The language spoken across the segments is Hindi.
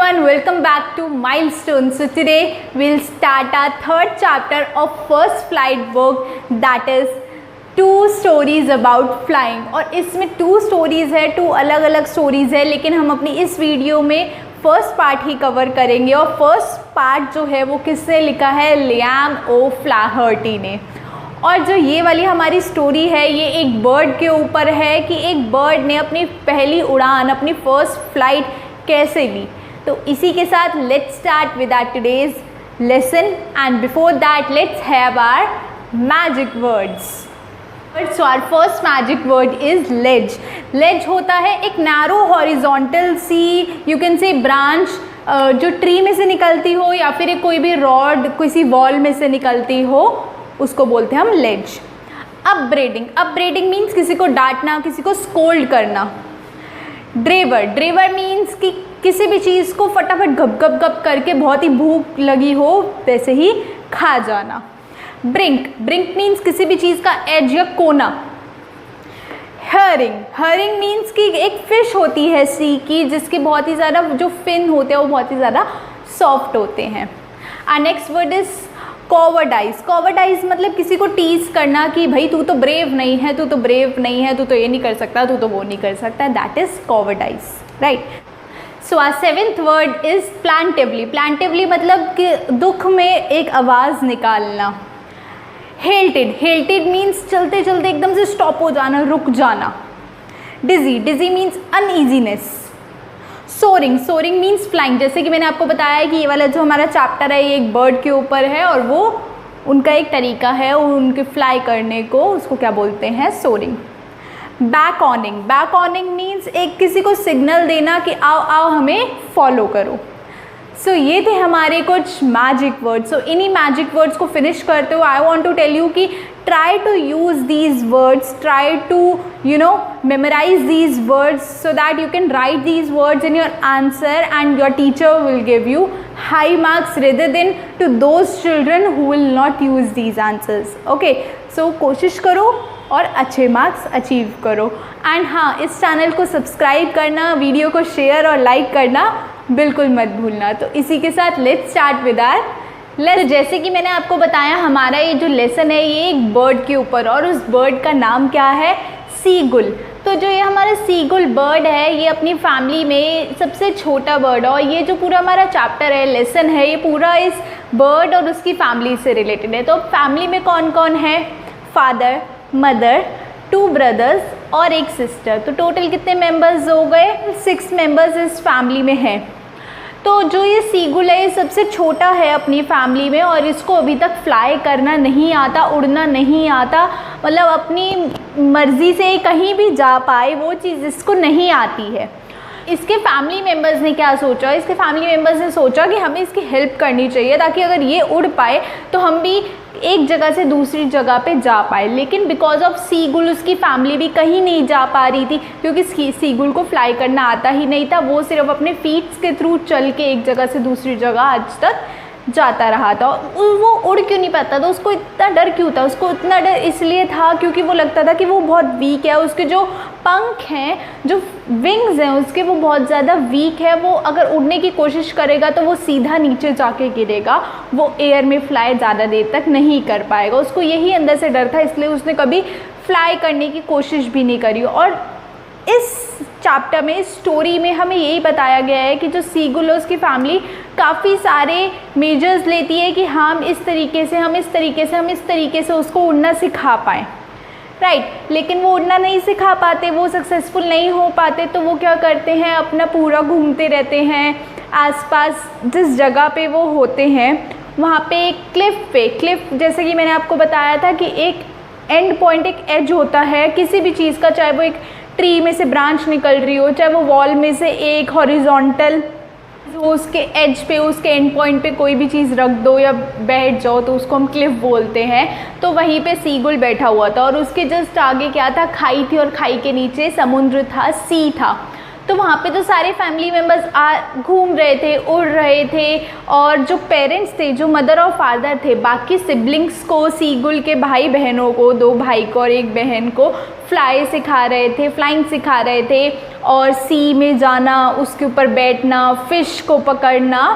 everyone, welcome back to Milestone. So today we'll start our third chapter of first flight book, that is two stories about flying. और इसमें two stories है, two अलग अलग stories है, लेकिन हम अपनी इस वीडियो में फर्स्ट पार्ट ही कवर करेंगे। और फर्स्ट पार्ट जो है वो किसने लिखा है? लियाम ओ फ्लाहर्टी ने। और जो ये वाली हमारी स्टोरी है ये एक बर्ड के ऊपर है कि एक बर्ड ने अपनी पहली उड़ान, अपनी फर्स्ट फ्लाइट कैसे ली। तो इसी के साथ let's start with our today's lesson, and before that let's have our magic words. So our first magic word is ledge. Ledge होता है एक नैरो हॉरिजॉन्टल सी, यू कैन से ब्रांच जो ट्री में से निकलती हो या फिर एक कोई भी रॉड किसी वॉल में से निकलती हो, उसको बोलते हैं हम लेज। अपब्रेडिंग, अपब्रेडिंग मीन्स किसी को डांटना, किसी को स्कोल्ड करना। ड्रेवर, ड्रेवर मीन्स कि किसी भी चीज़ को फटाफट गप गप गप करके बहुत ही भूख लगी हो वैसे ही खा जाना। ब्रिंक, ब्रिंक मीन्स किसी भी चीज़ का एज या कोना। हरिंग, हरिंग मीन्स कि एक फिश होती है सी की जिसके बहुत ही ज़्यादा जो फिन होते हैं वो बहुत ही ज़्यादा सॉफ्ट होते हैं। और नेक्स्ट वर्ड इज कॉवर्डाइज। कॉवर्डाइज मतलब किसी को टीज करना कि भाई तू तो ब्रेव नहीं है, तू तो ब्रेव नहीं है, तू तो ये नहीं कर सकता, तू तो वो नहीं कर सकता, that is cowardice, right. So our seventh word is plaintively. Plaintively मतलब कि दुख में एक आवाज़ निकालना। हेल्टेड, हेल्टेड मीन्स चलते चलते एकदम से स्टॉप हो जाना, रुक जाना। Dizzy, dizzy means uneasiness. Soaring, soaring means flying. जैसे कि मैंने आपको बताया है कि ये वाला जो हमारा चैप्टर है ये एक बर्ड के ऊपर है और वो उनका एक तरीका है उनके फ्लाई करने को, उसको क्या बोलते हैं? Soaring. Beckoning, beckoning means एक किसी को सिग्नल देना कि आओ आओ हमें फॉलो करो। सो ये थे हमारे कुछ मैजिक वर्ड्स। सो इन्हीं मैजिक वर्ड्स को फिनिश करते हुए I want to tell you कि try to use these words, try to memorize these words so that you can write these words in your answer and your teacher will give you high marks rather than to those children who will not use these answers. Okay, so कोशिश करो और अच्छे मार्क्स अचीव करो। एंड हाँ, इस चैनल को सब्सक्राइब करना, वीडियो को शेयर और लाइक करना बिल्कुल मत भूलना। तो इसी के साथ let's start with our lesson. जैसे कि मैंने आपको बताया हमारा ये जो लेसन है ये एक बर्ड के ऊपर, और उस बर्ड का नाम क्या है? सीगुल। तो जो ये हमारा सीगुल बर्ड है ये अपनी फैमिली में सबसे छोटा बर्ड है, और ये जो पूरा हमारा चैप्टर है, लेसन है, ये पूरा इस बर्ड और उसकी फैमिली से रिलेटेड है। तो फैमिली में कौन कौन है? फादर, मदर, 2 ब्रदर्स और एक सिस्टर। तो टोटल कितने मेंबर्स हो गए? 6 मेंबर्स इस फैमिली में हैं। तो जो ये सीगुल है ये सबसे छोटा है अपनी फैमिली में, और इसको अभी तक फ्लाई करना नहीं आता, उड़ना नहीं आता, मतलब अपनी मर्ज़ी से कहीं भी जा पाए वो चीज़ इसको नहीं आती है। इसके फैमिली मेम्बर्स ने क्या सोचा? इसके फैमिली मेम्बर्स ने सोचा कि हमें इसकी हेल्प करनी चाहिए ताकि अगर ये उड़ पाए तो हम भी एक जगह से दूसरी जगह पे जा पाए। लेकिन बिकॉज ऑफ सीगुल उसकी फैमिली भी कहीं नहीं जा पा रही थी क्योंकि सीगुल को फ्लाई करना आता ही नहीं था। वो सिर्फ अपने फीट्स के थ्रू चल के एक जगह से दूसरी जगह आज तक जाता रहा था। वो उड़ क्यों नहीं पाता था? उसको इतना डर क्यों था? उसको इतना डर इसलिए था क्योंकि वो लगता था कि वो बहुत वीक है, उसके जो पंख हैं, जो विंग्स हैं उसके, वो बहुत ज़्यादा वीक है। वो अगर उड़ने की कोशिश करेगा तो वो सीधा नीचे जाके गिरेगा, वो एयर में फ्लाई ज़्यादा देर तक नहीं कर पाएगा। उसको यही अंदर से डर था, इसलिए उसने कभी फ्लाई करने की कोशिश भी नहीं करी। और इस चैप्टर में, इस स्टोरी में हमें यही बताया गया है कि जो सीगुल है उसकी फैमिली काफ़ी सारे मेजर्स लेती है कि हम इस तरीके से उसको उड़ना सिखा पाएँ, राइट। लेकिन वो उड़ना नहीं सिखा पाते, वो सक्सेसफुल नहीं हो पाते, तो वो क्या करते हैं? अपना पूरा घूमते रहते हैं आसपास, जिस जगह पे वो होते हैं वहाँ पे एक क्लिफ जैसे कि मैंने आपको बताया था कि एक एंड पॉइंट, एक एज होता है किसी भी चीज़ का, चाहे वो एक ट्री में से ब्रांच निकल रही हो, चाहे वो वॉल में से एक हॉरिजॉन्टल, उसके एज पे, उसके एंड पॉइंट पे कोई भी चीज़ रख दो या बैठ जाओ तो उसको हम क्लिफ बोलते हैं। तो वहीं पे सीगुल बैठा हुआ था और उसके जस्ट आगे क्या था? खाई थी, और खाई के नीचे समुद्र था, सी था। तो वहाँ पे तो सारे फैमिली मेम्बर्स घूम रहे थे, उड़ रहे थे, और जो पेरेंट्स थे, जो मदर और फादर थे, बाकी सिबलिंग्स को, सीगुल के भाई बहनों को, 2 भाई को और 1 बहन को फ्लाई सिखा रहे थे, फ्लाइंग सिखा रहे थे, और सी में जाना, उसके ऊपर बैठना, फ़िश को पकड़ना,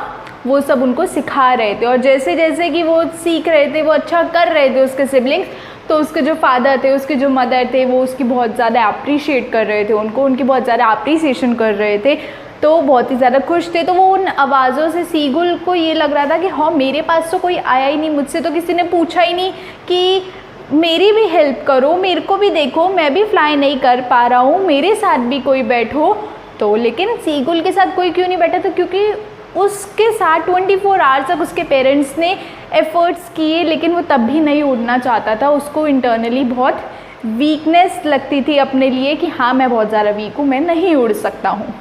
वो सब उनको सिखा रहे थे। और जैसे जैसे कि वो सीख रहे थे, वो अच्छा कर रहे थे उसके सिबलिंग्स, तो उसके जो फादर थे, उसके जो मदर थे, वो उसकी बहुत ज़्यादा अप्रिशिएट कर रहे थे उनको, उनकी बहुत ज़्यादा अप्रिसिएशन कर रहे थे, तो बहुत ही ज़्यादा खुश थे। तो वो उन आवाज़ों से सीगुल को ये लग रहा था कि हाँ, मेरे पास तो कोई आया ही नहीं, मुझसे तो किसी ने पूछा ही नहीं कि मेरी भी हेल्प करो, मेरे को भी देखो, मैं भी फ्लाई नहीं कर पा रहा हूँ, मेरे साथ भी कोई बैठो। तो लेकिन सीगुल के साथ कोई क्यों नहीं बैठा? तो क्योंकि उसके साथ 24 आवर्स तक उसके पेरेंट्स ने एफ़र्ट्स किए, लेकिन वो तब भी नहीं उड़ना चाहता था। उसको इंटरनली बहुत वीकनेस लगती थी अपने लिए कि हाँ, मैं बहुत ज़्यादा वीक हूँ, मैं नहीं उड़ सकता हूँ।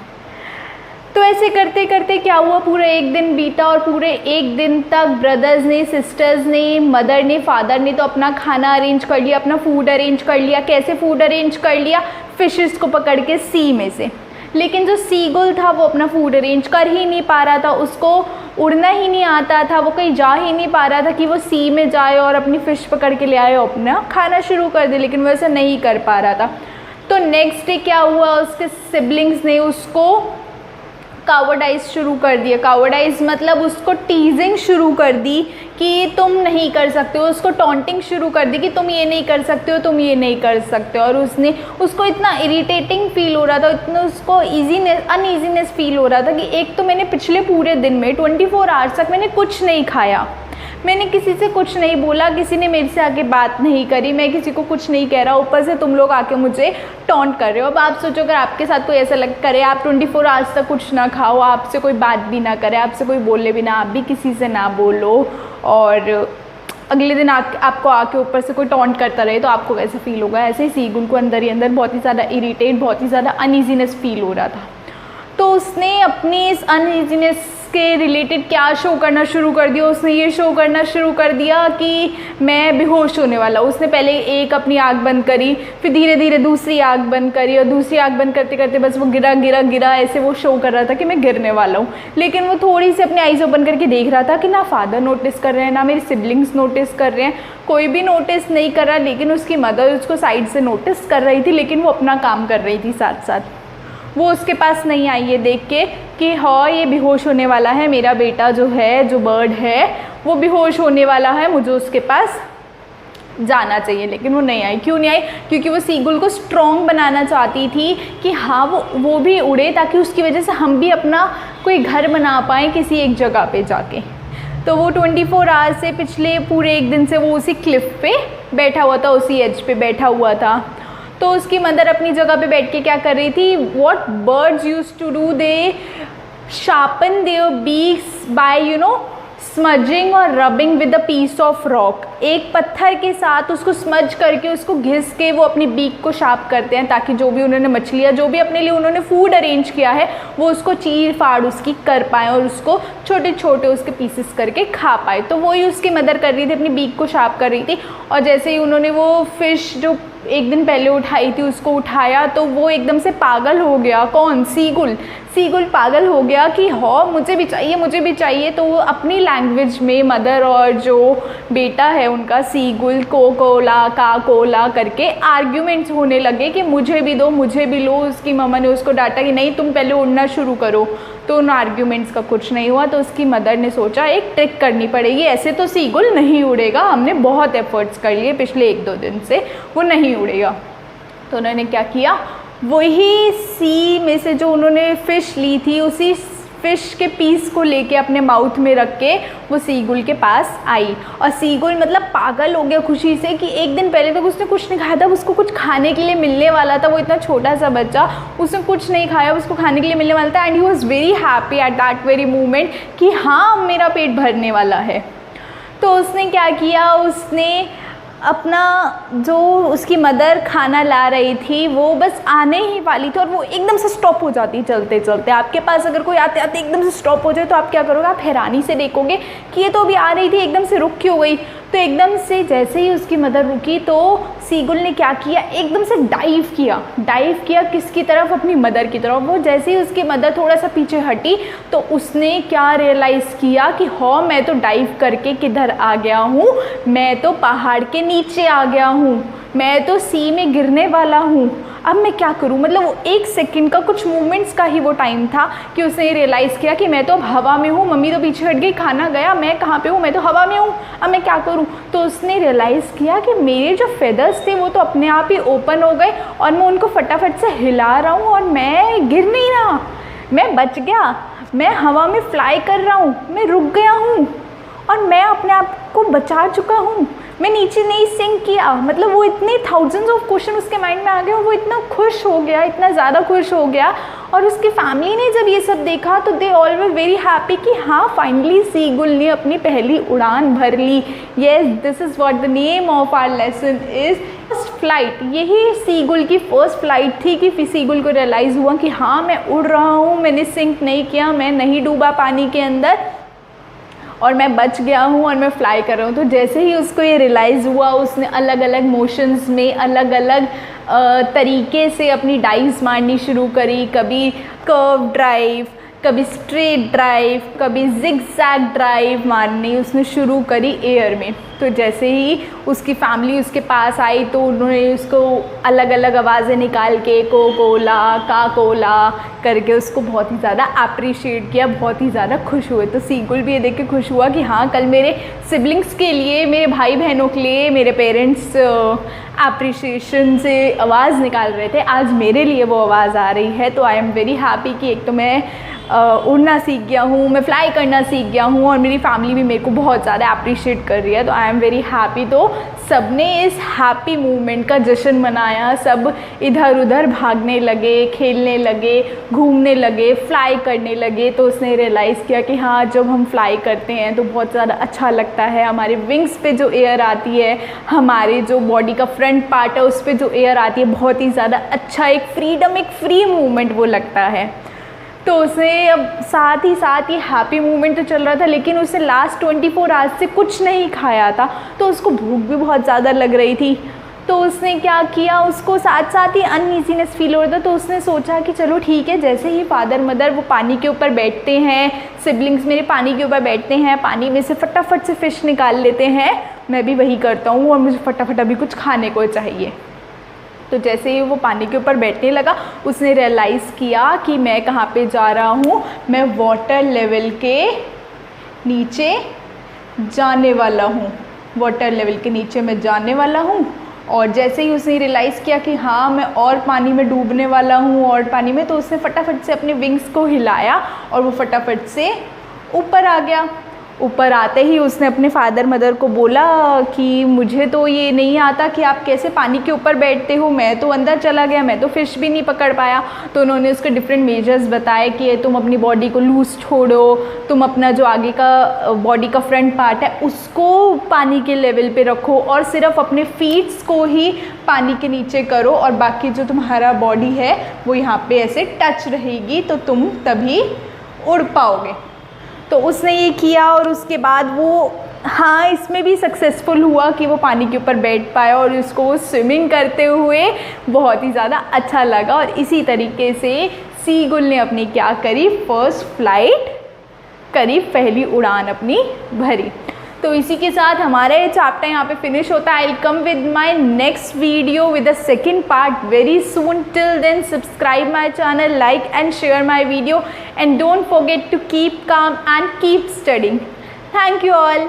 तो ऐसे करते करते क्या हुआ, पूरा एक दिन बीता, और पूरे एक दिन तक ब्रदर्स ने, सिस्टर्स ने, मदर ने, फादर ने तो अपना खाना अरेंज कर लिया, अपना फूड अरेंज कर लिया। कैसे फूड अरेंज कर लिया? फ़िशेस को पकड़ के सी में से। लेकिन जो सीगुल था वो अपना फूड अरेंज कर ही नहीं पा रहा था, उसको उड़ना ही नहीं आता था, वो कहीं जा ही नहीं पा रहा था कि वो सी में जाए और अपनी फ़िश पकड़ के ले आए और अपना खाना शुरू कर दे, लेकिन वो ऐसा नहीं कर पा रहा था। तो नेक्स्ट डे क्या हुआ, उसके सिबलिंग्स ने उसको कावर्डाइज शुरू कर दिया। कावर्डाइज मतलब उसको टीजिंग शुरू कर दी कि तुम नहीं कर सकते हो, उसको टॉन्टिंग शुरू कर दी कि तुम ये नहीं कर सकते हो, तुम ये नहीं कर सकते हो। और उसको इतना इरिटेटिंग फील हो रहा था, इतना उसको अनईजीनेस फील हो रहा था कि एक तो मैंने पिछले पूरे दिन में 24 आवर्स तक मैंने कुछ नहीं खाया, मैंने किसी से कुछ नहीं बोला, किसी ने मेरे से आके बात नहीं करी, मैं किसी को कुछ नहीं कह रहा, ऊपर से तुम लोग आके मुझे टॉन्ट कर रहे हो। अब आप सोचो, अगर आपके साथ कोई ऐसा करे, आप 24 आवर्स तक कुछ ना खाओ, आपसे कोई बात भी ना करे, आपसे कोई बोले भी ना, आप भी किसी से ना बोलो, और अगले दिन आपको आके ऊपर से कोई टॉन्ट करता रहे, तो आपको कैसा फील होगा? ऐसे ही सीगुल को अंदर ही अंदर बहुत ही ज़्यादा इरीटेट, बहुत ही ज़्यादा अनईजीनेस फील हो रहा था। तो उसने अपनी इस अनईजीनेस के रिलेटेड क्या शो करना शुरू कर दिया, उसने ये शो करना शुरू कर दिया कि मैं बेहोश होने वाला हूँ। उसने पहले एक अपनी आँख बंद करी, फिर धीरे धीरे दूसरी आँख बंद करी, और दूसरी आँख बंद करते करते बस वो गिरा ऐसे वो शो कर रहा था कि मैं गिरने वाला हूँ। लेकिन वो थोड़ी सी अपनी आइज़ ओपन करके देख रहा था कि ना फादर नोटिस कर रहे हैं, ना मेरे सिबलिंग्स नोटिस कर रहे हैं, कोई भी नोटिस नहीं कर रहा। लेकिन उसकी मदर उसको साइड से नोटिस कर रही थी, लेकिन वो अपना काम कर रही थी साथ साथ। वो उसके पास नहीं आई ये देख के कि हाँ, ये बेहोश होने वाला है, मेरा बेटा जो है, जो बर्ड है, वो बेहोश होने वाला है, मुझे उसके पास जाना चाहिए। लेकिन वो नहीं आई। क्यों नहीं आई? क्योंकि वो सीगुल को स्ट्रॉन्ग बनाना चाहती थी कि हाँ, वो भी उड़े, ताकि उसकी वजह से हम भी अपना कोई घर बना पाएँ किसी एक जगह पे जाके। तो वो 24 आवर्स से, पिछले पूरे एक दिन से वो उसी क्लिफ पे बैठा हुआ था, उसी एज पे बैठा हुआ था। तो उसकी मदर अपनी जगह पे बैठ के क्या कर रही थी? What birds used to do, they sharpen their beaks by smudging और rubbing with a piece of rock. एक पत्थर के साथ उसको स्मज करके, उसको घिस के वो अपनी बीक को शार्प करते हैं, ताकि जो भी उन्होंने मछलियाँ, जो भी अपने लिए उन्होंने फूड अरेंज किया है, वो उसको चीर फाड़ उसकी कर पाएँ और उसको छोटे छोटे उसके पीसेस करके खा पाए। तो वही उसकी मदर कर रही थी, अपनी बीक को शार्प कर रही थी। और जैसे ही उन्होंने वो फ़िश जो एक दिन पहले उठाई थी, उसको उठाया, तो वो एकदम से पागल हो गया। कौन? सीगुल पागल हो गया कि हाँ, मुझे भी चाहिए, मुझे भी चाहिए। तो वो अपनी लैंग्वेज में मदर और जो बेटा है उनका, सीगुल, कोकोला का कोला करके आर्ग्यूमेंट्स होने लगे कि मुझे भी दो, मुझे भी लो। उसकी मम्मा ने उसको डांटा कि नहीं, तुम पहले उड़ना शुरू करो। तो उन आर्ग्यूमेंट्स का कुछ नहीं हुआ। तो उसकी मदर ने सोचा एक ट्रिक करनी पड़ेगी, ऐसे तो सीगुल नहीं उड़ेगा, हमने बहुत एफर्ट्स कर लिए पिछले 1-2 दिन से, वो नहीं उड़ेगा। तो उन्होंने क्या किया, वही सी में से जो उन्होंने फ़िश ली थी, उसी फ़िश के पीस को लेके अपने माउथ में रख के वो सीगुल के पास आई। और सीगुल मतलब पागल हो गया खुशी से कि एक दिन पहले तक उसने कुछ नहीं खाया था, उसको कुछ खाने के लिए मिलने वाला था। वो इतना छोटा सा बच्चा, उसने कुछ नहीं खाया, उसको खाने के लिए मिलने वाला था। And he was very happy at that very moment कि हाँ, मेरा पेट भरने वाला है। तो उसने क्या किया, उसने अपना जो उसकी मदर खाना ला रही थी, वो बस आने ही वाली थी और वो एकदम से स्टॉप हो जाती चलते चलते। आपके पास अगर कोई आते आते एकदम से स्टॉप हो जाए तो आप क्या करोगे? आप हैरानी से देखोगे कि ये तो अभी आ रही थी, एकदम से रुक क्यों गई। तो एकदम से जैसे ही उसकी मदर रुकी तो सीगुल ने क्या किया, एकदम से डाइव किया किसकी तरफ, अपनी मदर की तरफ। वो जैसे ही उसकी मदर थोड़ा सा पीछे हटी तो उसने क्या रियलाइज़ किया कि हाँ मैं तो डाइव करके किधर आ गया हूँ, मैं तो पहाड़ के नीचे आ गया हूँ, मैं तो सी में गिरने वाला हूँ, अब मैं क्या करूँ। मतलब वो 1 सेकंड का, कुछ मोमेंट्स का ही वो टाइम था कि उसने रियलाइज़ किया कि मैं तो अब हवा में हूँ, मम्मी तो पीछे हट गई, खाना गया, मैं कहाँ पे हूँ, मैं तो हवा में हूँ, अब मैं क्या करूँ। तो उसने रियलाइज़ किया कि मेरे जो फेदर्स थे वो तो अपने आप ही ओपन हो गए और मैं उनको फटाफट से हिला रहा हूँ और मैं गिर नहीं रहा, मैं बच गया, मैं हवा में फ्लाई कर रहा हूँ, मैं रुक गया हूँ और मैं अपने आप को बचा चुका हूँ, मैं नीचे नहीं सिंक किया। मतलब वो इतने थाउजेंड्स ऑफ क्वेश्चन उसके माइंड में आ गए और वो इतना खुश हो गया, इतना ज़्यादा खुश हो गया। और उसकी फैमिली ने जब ये सब देखा तो they all were very happy कि हाँ फाइनली सीगुल ने अपनी पहली उड़ान भर ली। Yes, this is what the name of our lesson is first flight. यही सीगुल की फर्स्ट फ्लाइट थी कि सीगुल को रियलाइज़ हुआ कि हाँ मैं उड़ रहा हूँ, मैंने सिंक नहीं किया, मैं नहीं डूबा पानी के अंदर और मैं बच गया हूँ और मैं फ्लाई कर रहा हूँ। तो जैसे ही उसको ये रियलाइज़ हुआ उसने अलग अलग मोशंस में अलग अलग तरीके से अपनी डाइव्स मारनी शुरू करी। कभी कर्व ड्राइव, कभी स्ट्रेट ड्राइव, कभी जिगजैग ड्राइव मारनी उसने शुरू करी एयर में। तो जैसे ही उसकी फैमिली उसके पास आई तो उन्होंने उसको अलग अलग आवाज़ें निकाल के कोकोला काकोला करके उसको बहुत ही ज़्यादा अप्रिशिएट किया, बहुत ही ज़्यादा खुश हुए। तो सीगुल भी ये देख के खुश हुआ कि हाँ कल मेरे सिबलिंग्स के लिए, मेरे भाई बहनों के लिए मेरे पेरेंट्स अप्रिशिएशन से आवाज़ निकाल रहे थे, आज मेरे लिए वो आवाज़ आ रही है। तो आई एम वेरी हैप्पी कि एक तो मैं उड़ना सीख गया हूँ, मैं फ्लाई करना सीख गया हूँ और मेरी फैमिली भी मेरे को बहुत ज़्यादा अप्रिशिएट कर रही है। तो आई एम वेरी हैप्पी। तो सबने इस हैप्पी मूवमेंट का जश्न मनाया, सब इधर उधर भागने लगे, खेलने लगे, घूमने लगे, फ्लाई करने लगे। तो उसने रियलाइज़ किया कि हाँ जब हम फ्लाई करते हैं तो बहुत ज़्यादा अच्छा लगता है, हमारे विंग्स पे जो एयर आती है, हमारे जो बॉडी का फ्रंट पार्ट है उस पर जो एयर आती है, बहुत ही ज़्यादा अच्छा एक फ्रीडम, एक फ्री मूवमेंट वो लगता है। तो उसने अब साथ ही हैप्पी मूवमेंट तो चल रहा था लेकिन उसने लास्ट 24 आवर्स से कुछ नहीं खाया था तो उसको भूख भी बहुत ज़्यादा लग रही थी। तो उसने क्या किया, उसको साथ ही अनईजीनेस फील हो रहा था। तो उसने सोचा कि चलो ठीक है, जैसे ही फादर मदर वो पानी के ऊपर बैठते हैं, सिबलिंग्स मेरे पानी के ऊपर बैठते हैं, पानी में से फटाफट से फ़िश निकाल लेते हैं, मैं भी वही करता हूँ और मुझे फटाफट अभी कुछ खाने को चाहिए। तो जैसे ही वो पानी के ऊपर बैठने लगा उसने रियलाइज़ किया कि मैं कहाँ पे जा रहा हूँ, मैं वाटर लेवल के नीचे जाने वाला हूँ, वाटर लेवल के नीचे मैं जाने वाला हूँ। और जैसे ही उसने रियलाइज़ किया कि हाँ मैं और पानी में डूबने वाला हूँ और पानी में, तो उसने फटाफट से अपने विंग्स को हिलाया और वो फटाफट से ऊपर आ गया। ऊपर आते ही उसने अपने फादर मदर को बोला कि मुझे तो ये नहीं आता कि आप कैसे पानी के ऊपर बैठते हो, मैं तो अंदर चला गया, मैं तो फ़िश भी नहीं पकड़ पाया। तो उन्होंने उसके डिफरेंट मेजर्स बताए कि तुम अपनी बॉडी को लूज़ छोड़ो, तुम अपना जो आगे का बॉडी का फ्रंट पार्ट है उसको पानी के लेवल पे रखो और सिर्फ अपने फीट्स को ही पानी के नीचे करो और बाकी जो तुम्हारा बॉडी है वो यहाँ पे ऐसे टच रहेगी, तो तुम तभी उड़ पाओगे। तो उसने ये किया और उसके बाद वो हाँ इसमें भी सक्सेसफुल हुआ कि वो पानी के ऊपर बैठ पाया और उसको वो स्विमिंग करते हुए बहुत ही ज़्यादा अच्छा लगा। और इसी तरीके से सीगुल ने अपनी क्या करी, फर्स्ट फ्लाइट करी, पहली उड़ान अपनी भरी। तो इसी के साथ हमारा ये चैप्टर यहाँ पे फिनिश होता है। I will come with my next video with the second part very soon. Till then subscribe my channel, like and share my video and don't forget to keep calm and keep studying. Thank you all.